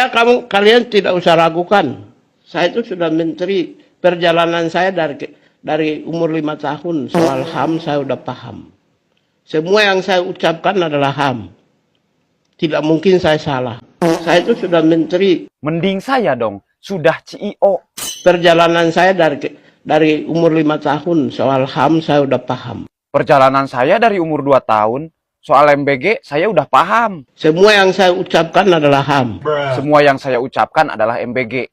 kalian tidak usah ragukan. Saya itu sudah menteri. Perjalanan saya dari umur 5 tahun soal HAM saya udah paham. Semua yang saya ucapkan adalah HAM. Tidak mungkin saya salah. Saya itu sudah menteri. Mending saya dong, sudah CEO. Perjalanan saya dari umur 5 tahun soal HAM saya udah paham. Perjalanan saya dari umur 2 tahun, soal MBG saya udah paham. Semua yang saya ucapkan adalah HAM. Semua yang saya ucapkan adalah MBG.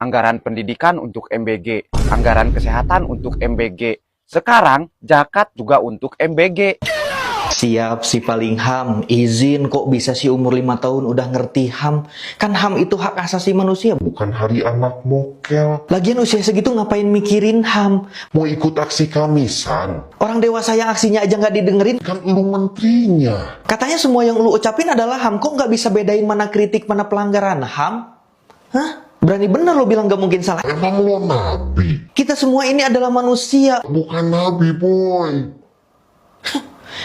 Anggaran pendidikan untuk MBG, anggaran kesehatan untuk MBG. Sekarang zakat juga untuk MBG. Siap si paling HAM, izin kok bisa si umur 5 tahun udah ngerti HAM. Kan HAM itu hak asasi manusia. Bukan hari anak mokel. Lagian usia segitu ngapain mikirin HAM? Mau ikut aksi kamisan. Orang dewasa yang aksinya aja nggak didengerin. Kan lu menterinya. Katanya semua yang lu ucapin adalah HAM. Kok nggak bisa bedain mana kritik, mana pelanggaran HAM? Hah? Berani bener lo bilang gak mungkin salah. Emang lo nabi? Kita semua ini adalah manusia. Bukan nabi, boy.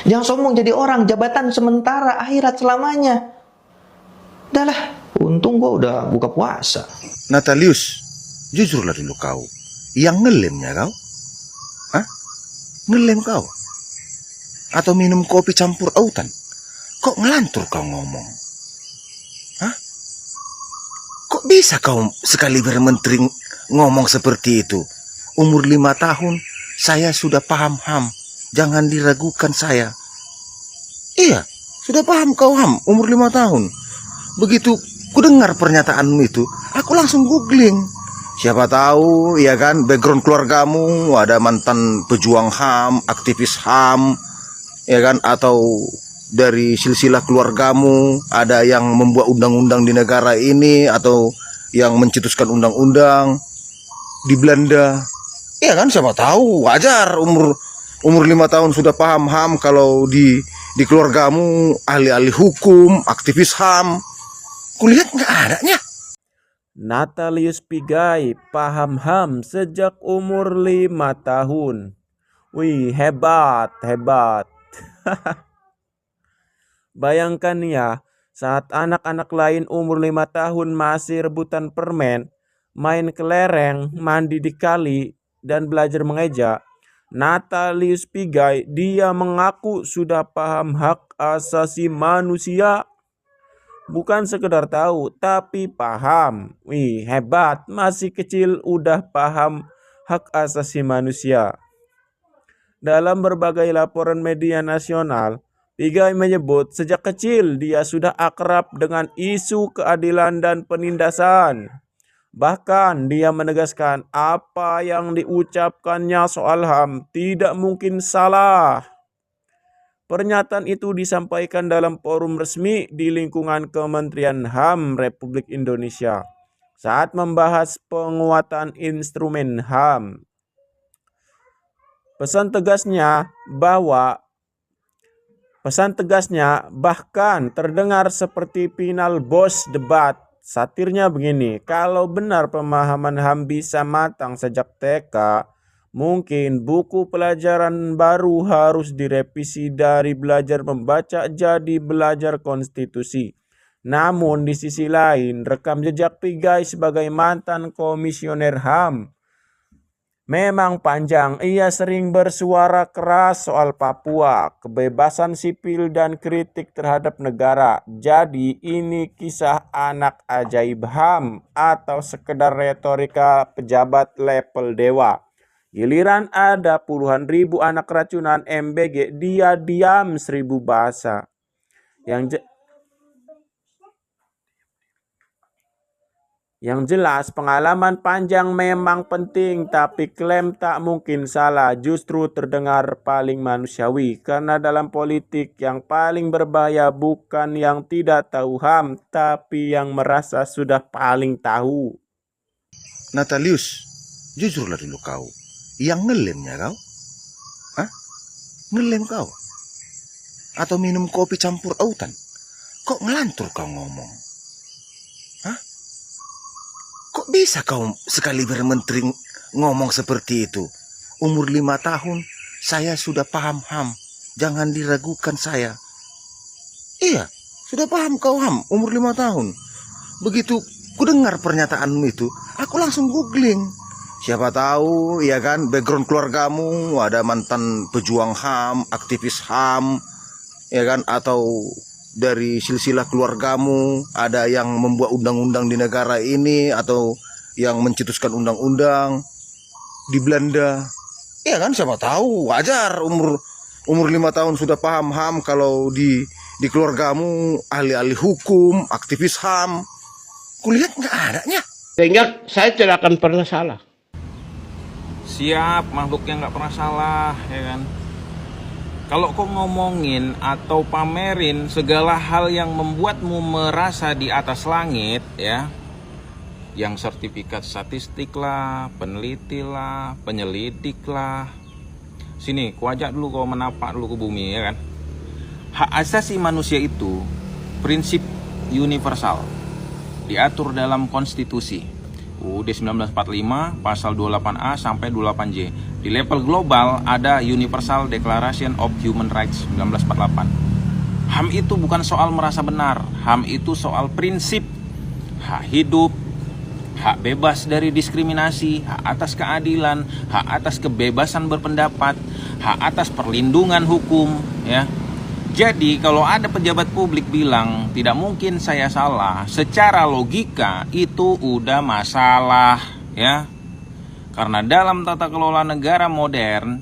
Jangan sombong jadi orang, jabatan sementara, akhirat selamanya. Udah lah, untung gua udah buka puasa. Natalius, jujurlah dulu kau. Yang ngelemnya kau? Hah? Ngelem kau? Atau minum kopi campur autan? Kok ngelantur kau ngomong? Hah? Kok bisa kau sekali bermenteri ngomong seperti itu? Umur 5 tahun, saya sudah paham HAM. Jangan diragukan saya. Iya, sudah paham kau HAM, umur 5 tahun. Begitu ku dengar pernyataanmu itu, aku langsung googling. Siapa tahu, ya kan, background keluargamu ada mantan pejuang HAM, aktivis HAM, ya kan, atau dari silsilah keluargamu ada yang membuat undang-undang di negara ini atau yang mencetuskan undang-undang di Belanda. Iya kan, siapa tahu, wajar umur 5 tahun sudah paham HAM kalau di keluargamu ahli-ahli hukum, aktivis HAM. Kulihat nggak adanya. Natalius Pigai paham HAM sejak umur 5 tahun. Wih, hebat, hebat. Bayangkan ya, saat anak-anak lain umur 5 tahun masih rebutan permen, main kelereng, mandi di kali, dan belajar mengeja, Natalius Pigai, dia mengaku sudah paham hak asasi manusia. Bukan sekedar tahu, tapi paham. Wih, hebat, masih kecil udah paham hak asasi manusia. Dalam berbagai laporan media nasional, Pigai menyebut sejak kecil dia sudah akrab dengan isu keadilan dan penindasan. Bahkan dia menegaskan apa yang diucapkannya soal HAM tidak mungkin salah. Pernyataan itu disampaikan dalam forum resmi di lingkungan Kementerian HAM Republik Indonesia saat membahas penguatan instrumen HAM. Pesan tegasnya bahkan terdengar seperti final boss debat. Satirnya begini, kalau benar pemahaman HAM bisa matang sejak TK, mungkin buku pelajaran baru harus direvisi dari belajar membaca jadi belajar konstitusi. Namun di sisi lain, rekam jejak Pigai sebagai mantan komisioner HAM memang panjang. Ia sering bersuara keras soal Papua, kebebasan sipil dan kritik terhadap negara. Jadi ini kisah anak ajaib HAM atau sekedar retorika pejabat level dewa. Giliran ada puluhan ribu anak racunan MBG, dia diam 1000 bahasa. Yang jelas pengalaman panjang memang penting, tapi klaim tak mungkin salah justru terdengar paling manusiawi. Karena dalam politik yang paling berbahaya bukan yang tidak tahu HAM, tapi yang merasa sudah paling tahu. Natalius, jujurlah dulu kau. Yang ngelemnya kau? Hah? Ngelem kau? Atau minum kopi campur autan? Kok ngelantur kau ngomong? Hah? Kok bisa kau sekali bermenteri ngomong seperti itu? Umur 5 tahun, saya sudah paham HAM. Jangan diragukan saya. Iya, sudah paham kau HAM, umur 5 tahun. begitu ku dengar pernyataanmu itu, aku langsung googling. Siapa tahu, ya kan, background keluargamu ada mantan pejuang HAM, aktivis HAM, ya kan, atau dari silsilah keluargamu ada yang membuat undang-undang di negara ini atau yang mencetuskan undang-undang di Belanda. Ya kan, siapa tahu, wajar umur 5 tahun sudah paham HAM kalau di keluargamu ahli-ahli hukum, aktivis HAM. Kulihat nggak adanya. Sehingga saya tidak akan pernah salah. Siap, makhluk yang nggak pernah salah, ya kan? Kalau kau ngomongin atau pamerin segala hal yang membuatmu merasa di atas langit, ya, yang sertifikat statistik lah, peneliti lah, penyelidik lah, sini, ku ajak dulu kau menapak dulu ke bumi, ya kan? Hak asasi manusia itu prinsip universal, diatur dalam konstitusi UUD 1945 pasal 28A sampai 28J. Di level global ada Universal Declaration of Human Rights 1948. HAM itu bukan soal merasa benar, HAM itu soal prinsip, hak hidup, hak bebas dari diskriminasi, hak atas keadilan, hak atas kebebasan berpendapat, hak atas perlindungan hukum, ya. Jadi kalau ada pejabat publik bilang tidak mungkin saya salah, secara logika itu udah masalah, ya. Karena dalam tata kelola negara modern,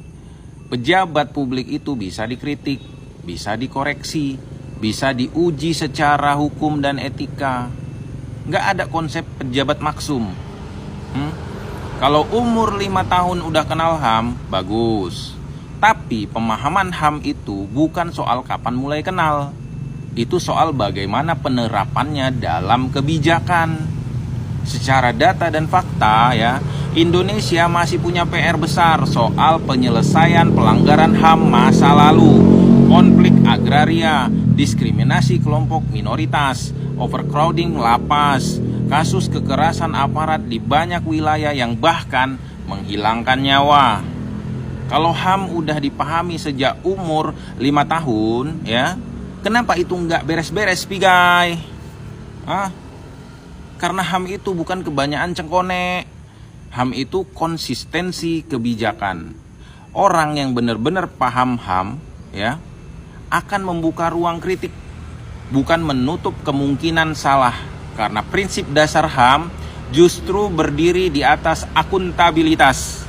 pejabat publik itu bisa dikritik, bisa dikoreksi, bisa diuji secara hukum dan etika. Nggak ada konsep pejabat maksum. Kalau umur 5 tahun udah kenal HAM, bagus. Tapi pemahaman HAM itu bukan soal kapan mulai kenal. Itu soal bagaimana penerapannya dalam kebijakan. Secara data dan fakta, ya, Indonesia masih punya PR besar soal penyelesaian pelanggaran HAM masa lalu, konflik agraria, diskriminasi kelompok minoritas, overcrowding lapas, kasus kekerasan aparat di banyak wilayah yang bahkan menghilangkan nyawa. Kalau HAM udah dipahami sejak umur 5 tahun, ya, kenapa itu nggak beres-beres, pigai? Karena HAM itu bukan kebanyakan cengkone. HAM itu konsistensi kebijakan. Orang yang benar-benar paham HAM, ya, akan membuka ruang kritik, bukan menutup kemungkinan salah. Karena prinsip dasar HAM justru berdiri di atas akuntabilitas.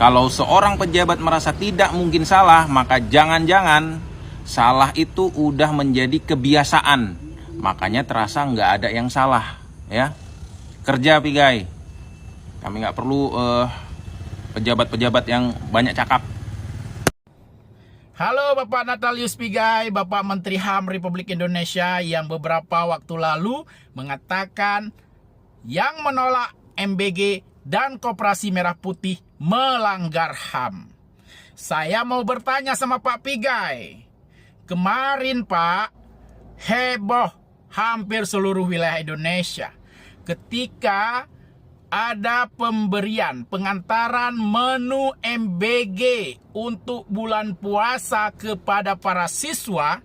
Kalau seorang pejabat merasa tidak mungkin salah, maka jangan-jangan salah itu udah menjadi kebiasaan. Makanya terasa nggak ada yang salah, ya. Kerja, pigai. Kami nggak perlu pejabat-pejabat yang banyak cakap. Halo Bapak Natalius Pigai, Bapak Menteri HAM Republik Indonesia yang beberapa waktu lalu mengatakan yang menolak MBG dan Koperasi Merah Putih melanggar HAM. Saya mau bertanya sama Pak Pigai. Kemarin Pak, heboh hampir seluruh wilayah Indonesia ketika ada pemberian pengantaran menu MBG untuk bulan puasa kepada para siswa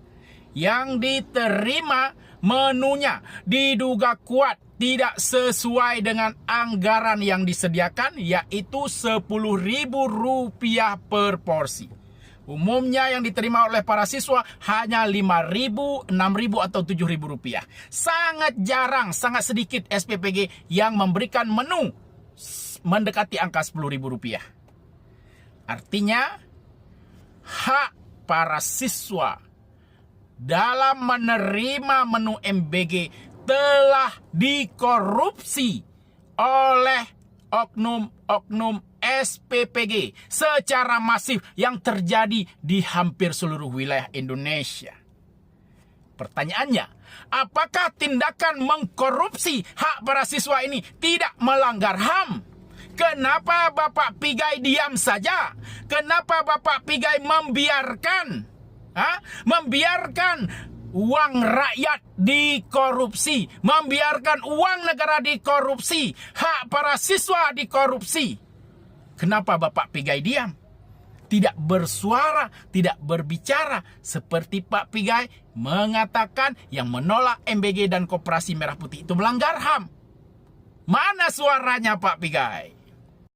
yang diterima menunya diduga kuat tidak sesuai dengan anggaran yang disediakan, yaitu Rp10.000 per porsi. Umumnya yang diterima oleh para siswa hanya Rp5.000, Rp6.000 atau Rp7.000. Sangat jarang, sangat sedikit SPPG yang memberikan menu mendekati angka Rp10.000. Artinya, hak para siswa dalam menerima menu MBG telah dikorupsi oleh oknum-oknum SPPG secara masif yang terjadi di hampir seluruh wilayah Indonesia. Pertanyaannya, apakah tindakan mengkorupsi hak para siswa ini tidak melanggar HAM? Kenapa Bapak Pigai diam saja? Kenapa Bapak Pigai membiarkan uang rakyat dikorupsi, membiarkan uang negara dikorupsi, hak para siswa dikorupsi? Kenapa Bapak Pigai diam? tidak bersuara, tidak berbicara, seperti Pak Pigai mengatakan yang menolak MBG dan Koperasi Merah Putih itu melanggar HAM. Mana suaranya Pak Pigai?